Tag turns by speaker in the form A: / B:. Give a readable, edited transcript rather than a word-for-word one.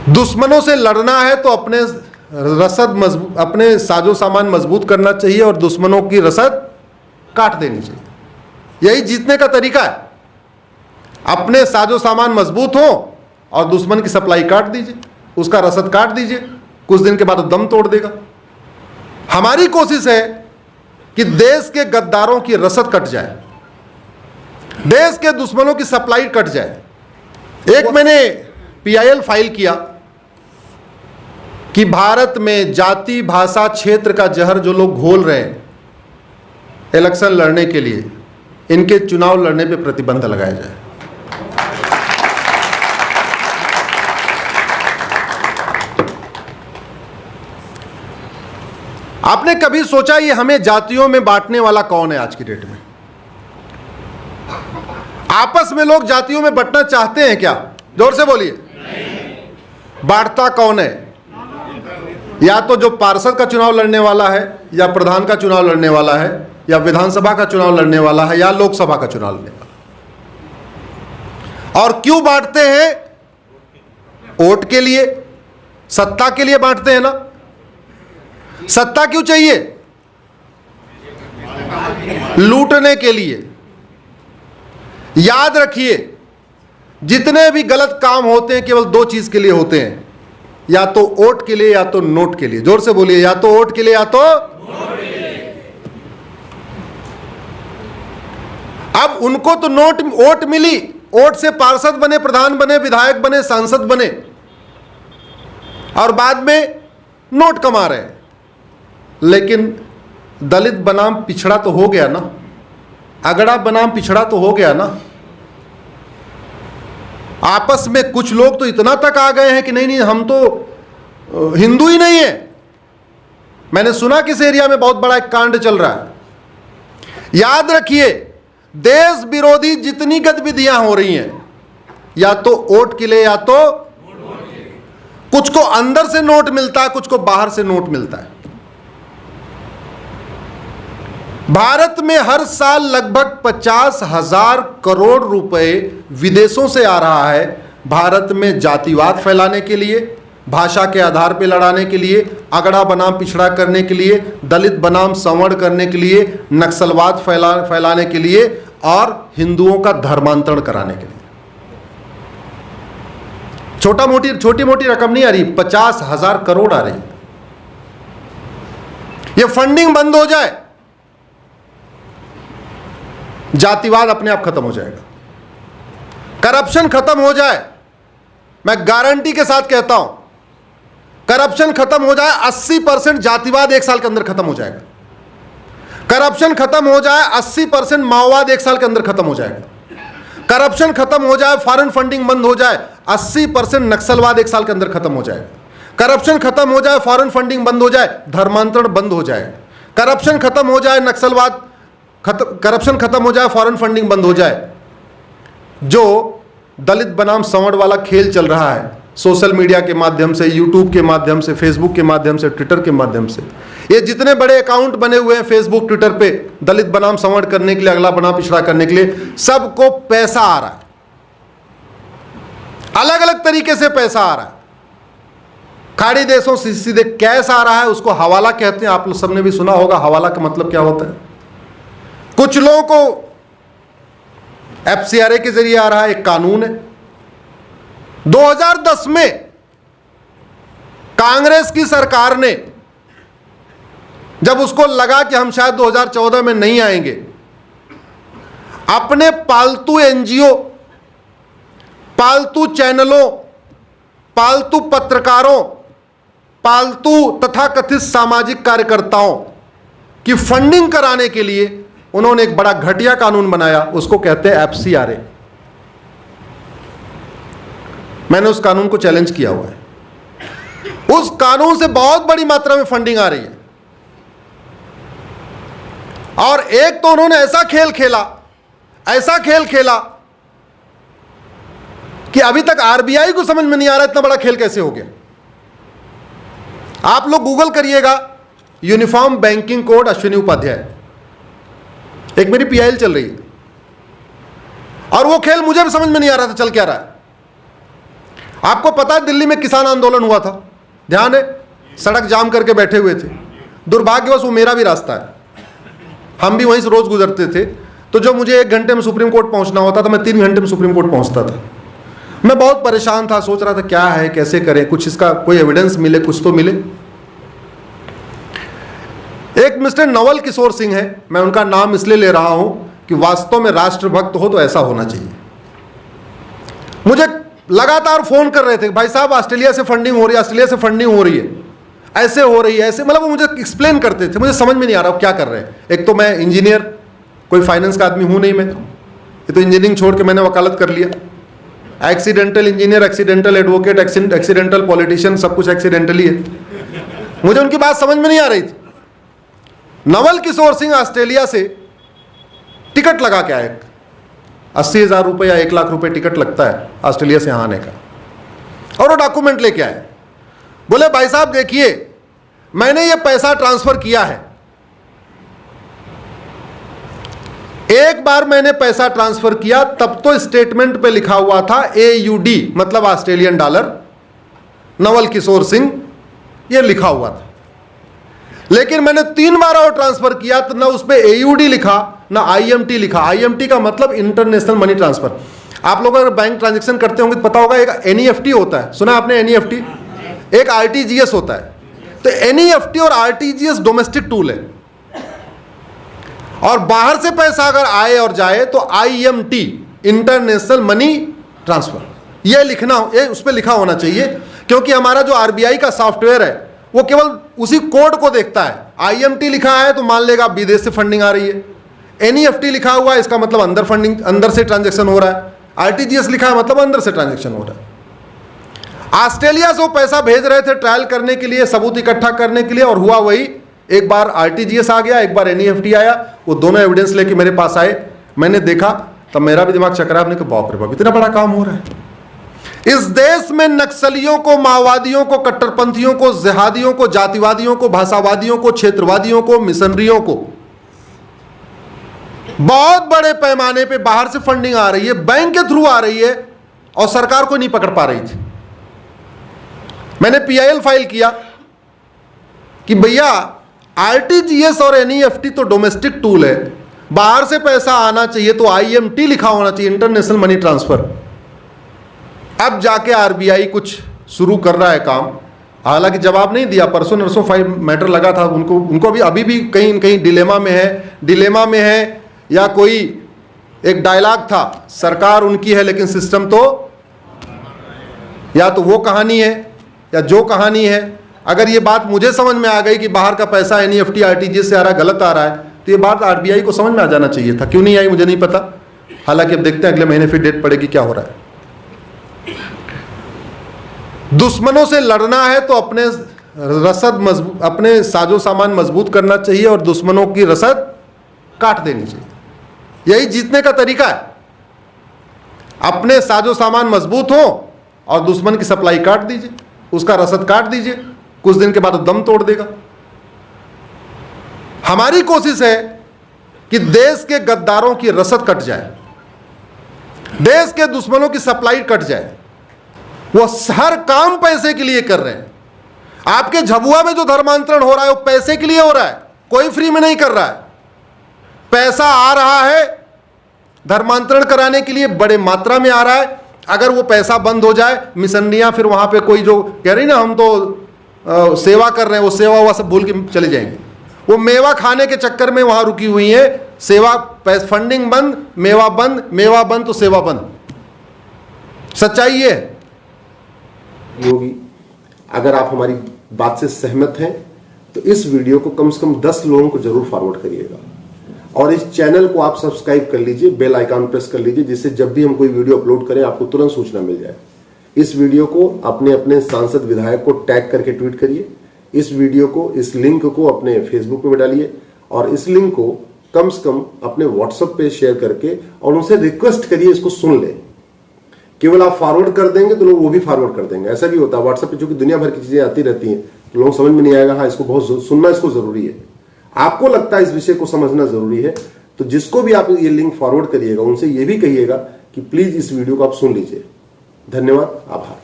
A: दुश्मनों से लड़ना है तो अपने रसद अपने साजो सामान मजबूत करना चाहिए और दुश्मनों की रसद काट देनी चाहिए। यही जीतने का तरीका है। अपने साजो सामान मजबूत हो और दुश्मन की सप्लाई काट दीजिए, उसका रसद काट दीजिए, कुछ दिन के बाद वो दम तोड़ देगा। हमारी कोशिश है कि देश के गद्दारों की रसद कट जाए, देश के दुश्मनों की सप्लाई कट जाए। एक मैंने PIL फाइल किया कि भारत में जाति भाषा क्षेत्र का जहर जो लोग घोल रहे हैं इलेक्शन लड़ने के लिए, इनके चुनाव लड़ने पे प्रतिबंध लगाया जाए। आपने कभी सोचा ये हमें जातियों में बांटने वाला कौन है? आज की डेट में आपस में लोग जातियों में बंटना चाहते हैं क्या? जोर से बोलिए। बांटता कौन है? या तो जो पार्षद का चुनाव लड़ने वाला है, या प्रधान का चुनाव लड़ने वाला है, या विधानसभा का चुनाव लड़ने वाला है, या लोकसभा का चुनाव लड़ने वाला। और क्यों बांटते हैं? वोट के लिए, सत्ता के लिए बांटते हैं ना। सत्ता क्यों चाहिए? लूटने के लिए। याद रखिए, जितने भी गलत काम होते हैं केवल दो चीज के लिए होते हैं, या तो वोट के लिए या तो नोट के लिए। जोर से बोलिए, या तो वोट के लिए या तो नोट के लिए। अब उनको तो वोट मिली, वोट से पार्षद बने, प्रधान बने, विधायक बने, सांसद बने, और बाद में नोट कमा रहे हैं। लेकिन दलित बनाम पिछड़ा तो हो गया ना, अगड़ा बनाम पिछड़ा तो हो गया ना। आपस में कुछ लोग तो इतना तक आ गए हैं कि नहीं हम तो हिंदू ही नहीं है। मैंने सुना किस एरिया में बहुत बड़ा एक कांड चल रहा है। याद रखिए, देश विरोधी जितनी गतिविधियां हो रही हैं, या तो वोट के लिए या तो कुछ को अंदर से नोट मिलता है, कुछ को बाहर से नोट मिलता है। भारत में हर साल लगभग 50,000 करोड़ रुपए विदेशों से आ रहा है भारत में जातिवाद फैलाने के लिए, भाषा के आधार पर लड़ाने के लिए, अगड़ा बनाम पिछड़ा करने के लिए, दलित बनाम संवर्ण करने के लिए, नक्सलवाद फैलाने के लिए, और हिंदुओं का धर्मांतरण कराने के लिए। छोटी मोटी रकम नहीं आ रही, 50,000 करोड़ आ रही है। ये फंडिंग बंद हो जाए, जातिवाद अपने आप खत्म हो जाएगा, करप्शन खत्म हो जाए। मैं गारंटी के साथ कहता हूं, करप्शन खत्म हो जाए, 80% जातिवाद एक साल के अंदर खत्म हो जाएगा। करप्शन खत्म हो जाए, 80% माओवाद एक साल के अंदर खत्म हो जाएगा। करप्शन खत्म हो जाए, फॉरेन फंडिंग बंद हो जाए, 80% नक्सलवाद एक साल के अंदर खत्म हो जाएगा। करप्शन खत्म हो जाए, फॉरेन फंडिंग बंद हो जाए, धर्मांतरण बंद हो जाए। करप्शन खत्म हो जाए, नक्सलवाद करप्शन खत्म हो जाए, फॉरेन फंडिंग बंद हो जाए। जो दलित बनाम संवर्ण वाला खेल चल रहा है सोशल मीडिया के माध्यम से, यूट्यूब के माध्यम से, फेसबुक के माध्यम से, ट्विटर के माध्यम से, ये जितने बड़े अकाउंट बने हुए हैं फेसबुक ट्विटर पे दलित बनाम संवर्ण करने के लिए, अगला बनाम पिछड़ा करने के लिए, सबको पैसा आ रहा है, अलग अलग तरीके से पैसा आ रहा है। खाड़ी देशों से सीधे कैश आ रहा है, उसको हवाला कहते हैं। आप लोग सबने भी सुना होगा हवाला का मतलब क्या होता है। कुछ लोगों को FCRA के जरिए आ रहा है, एक कानून है। 2010 में कांग्रेस की सरकार ने, जब उसको लगा कि हम शायद 2014 में नहीं आएंगे, अपने पालतू NGO, पालतू चैनलों, पालतू पत्रकारों, पालतू तथाकथित सामाजिक कार्यकर्ताओं की फंडिंग कराने के लिए उन्होंने एक बड़ा घटिया कानून बनाया, उसको कहते हैं FCRA। मैंने उस कानून को चैलेंज किया हुआ है। उस कानून से बहुत बड़ी मात्रा में फंडिंग आ रही है। और एक तो उन्होंने ऐसा खेल खेला कि अभी तक RBI को समझ में नहीं आ रहा इतना बड़ा खेल कैसे हो गया। आप लोग गूगल करिएगा, uniform banking code Ashwini Upadhyay, एक मेरी PIL चल रही है, और वो खेल मुझे भी समझ में नहीं आ रहा था चल क्या रहा है। आपको पता है दिल्ली में किसान आंदोलन हुआ था, ध्यान है, सड़क जाम करके बैठे हुए थे। दुर्भाग्यवश वो मेरा भी रास्ता है, हम भी वहीं से रोज गुजरते थे। तो जो मुझे 1 घंटे में सुप्रीम कोर्ट पहुंचना होता था, मैं 3 घंटे में सुप्रीम कोर्ट पहुंचता था। मैं बहुत परेशान था, सोच रहा था क्या है, कैसे करें, कुछ इसका कोई एविडेंस मिले, कुछ तो मिले। एक मिस्टर नवल किशोर सिंह है, मैं उनका नाम इसलिए ले रहा हूं कि वास्तव में राष्ट्रभक्त हो तो ऐसा होना चाहिए। मुझे लगातार फोन कर रहे थे, भाई साहब ऑस्ट्रेलिया से फंडिंग हो रही है, ऑस्ट्रेलिया से फंडिंग हो रही है, ऐसे हो रही है, ऐसे, मतलब वो मुझे एक्सप्लेन करते थे। मुझे समझ में नहीं आ रहा क्या कर रहे हैं। एक तो मैं इंजीनियर, कोई फाइनेंस का आदमी हूं नहीं मैं, ये तो इंजीनियरिंग छोड़ के मैंने वकालत कर लिया। Accidental engineer, accidental advocate, accidental politician, सब कुछ एक्सीडेंटली है। मुझे उनकी बात समझ में नहीं आ रही थी। नवल किशोर सिंह ऑस्ट्रेलिया से टिकट लगा के आए, 80,000 रुपये या 1 लाख रुपए टिकट लगता है ऑस्ट्रेलिया से यहाँ आने का, और वो डॉक्यूमेंट लेके आए। बोले भाई साहब देखिए, मैंने ये पैसा ट्रांसफर किया है, एक बार मैंने पैसा ट्रांसफर किया तब तो स्टेटमेंट पे लिखा हुआ था AUD, मतलब ऑस्ट्रेलियन डॉलर, नवल किशोर सिंह ये लिखा हुआ था। लेकिन मैंने 3 बार और ट्रांसफर किया तो ना उस पे AUD लिखा ना IMT लिखा। IMT का मतलब इंटरनेशनल मनी ट्रांसफर। आप लोग अगर बैंक ट्रांजैक्शन करते होंगे तो पता होगा, एक NEFT होता है, सुना आपने NEFT, एक RTGS होता है। तो NEFT और RTGS डोमेस्टिक टूल है, और बाहर से पैसा अगर आए और जाए तो IMT, इंटरनेशनल मनी ट्रांसफर, ये लिखना, ये उस पर लिखा होना चाहिए। क्योंकि हमारा जो RBI का सॉफ्टवेयर है वो केवल उसी कोड को देखता है। IMT लिखा है तो मान लेगा विदेश से फंडिंग आ रही है, NEFT लिखा हुआ है इसका मतलब अंदर फंडिंग, अंदर से ट्रांजैक्शन हो रहा है, RTGS लिखा है मतलब अंदर से ट्रांजैक्शन हो रहा है। ऑस्ट्रेलिया से वो पैसा भेज रहे थे ट्रायल करने के लिए, सबूत इकट्ठा करने के लिए, और हुआ वही, एक बार RTGS आ गया, एक बार NEFT आया। वो दोनों एविडेंस लेके मेरे पास आए, मैंने देखा तब मेरा भी दिमाग चकरा, आपने कहा बाप रे बाप, इतना बड़ा काम हो रहा है। इस देश में नक्सलियों को, माओवादियों को, कट्टरपंथियों को, जिहादियों को, जातिवादियों को, भाषावादियों को, क्षेत्रवादियों को, मिशनरियों को बहुत बड़े पैमाने पे बाहर से फंडिंग आ रही है, बैंक के थ्रू आ रही है, और सरकार को नहीं पकड़ पा रही थी। मैंने PIL फाइल किया कि भैया RTGS और NEFT तो डोमेस्टिक टूल है, बाहर से पैसा आना चाहिए तो IMT लिखा होना चाहिए, इंटरनेशनल मनी ट्रांसफर। अब जाके RBI कुछ शुरू कर रहा है काम, हालांकि जवाब नहीं दिया। परसों नरसों फाइल मैटर लगा था उनको भी अभी भी कहीं न कहीं डिलेमा में है, या कोई एक डायलॉग था, सरकार उनकी है लेकिन सिस्टम तो, या तो वो कहानी है या जो कहानी है। अगर ये बात मुझे समझ में आ गई कि बाहर का पैसा NEFT RTGS से आ रहा है, गलत आ रहा है, तो ये बात RBI को समझ में आ जाना चाहिए था। क्यों नहीं आई मुझे नहीं पता। हालांकि अब देखते हैं अगले महीने फिर डेट पड़ेगी क्या हो रहा है। दुश्मनों से लड़ना है तो अपने रसद मजबूत, अपने साजो सामान मजबूत करना चाहिए और दुश्मनों की रसद काट देनी चाहिए। यही जीतने का तरीका है। अपने साजो सामान मजबूत हो और दुश्मन की सप्लाई काट दीजिए, उसका रसद काट दीजिए, कुछ दिन के बाद वो दम तोड़ देगा। हमारी कोशिश है कि देश के गद्दारों की रसद कट जाए, देश के दुश्मनों की सप्लाई कट जाए। वो हर काम पैसे के लिए कर रहे हैं। आपके झबुआ में जो धर्मांतरण हो रहा है वो पैसे के लिए हो रहा है, कोई फ्री में नहीं कर रहा है। पैसा आ रहा है धर्मांतरण कराने के लिए, बड़े मात्रा में आ रहा है। अगर वो पैसा बंद हो जाए, मिशनरियां फिर वहां पे कोई जो कह रही ना हम तो सेवा कर रहे हैं, वो सेवा हुआ सब भूल के चले जाएंगे। वो मेवा खाने के चक्कर में वहां रुकी हुई है। सेवा, फंडिंग बंद, मेवा बंद तो सेवा बंद। सच्चाई ये है।
B: योगी, अगर आप हमारी बात से सहमत हैं तो इस वीडियो को कम से कम 10 लोगों को जरूर फॉरवर्ड करिएगा, और इस चैनल को आप सब्सक्राइब कर लीजिए, बेल आइकन प्रेस कर लीजिए, जिससे जब भी हम कोई वीडियो अपलोड करें आपको तुरंत सूचना मिल जाए। इस वीडियो को अपने सांसद विधायक को टैग करके ट्वीट करिए। इस वीडियो को, इस लिंक को अपने फेसबुक पे डालिए, और इस लिंक को कम से कम अपने व्हाट्सएप पे शेयर करके और उनसे रिक्वेस्ट करिए इसको सुन ले। केवल आप फॉरवर्ड कर देंगे तो लोग वो भी फॉरवर्ड कर देंगे। ऐसा भी होता है व्हाट्सएप पे, चूंकि दुनिया भर की चीजें आती रहती हैं तो लोगों समझ में नहीं आएगा, हाँ इसको बहुत सुनना, इसको जरूरी है। आपको लगता है इस विषय को समझना जरूरी है, तो जिसको भी आप ये लिंक फॉरवर्ड करिएगा उनसे ये भी कहिएगा कि प्लीज इस वीडियो को आप सुन लीजिए। धन्यवाद, आभार।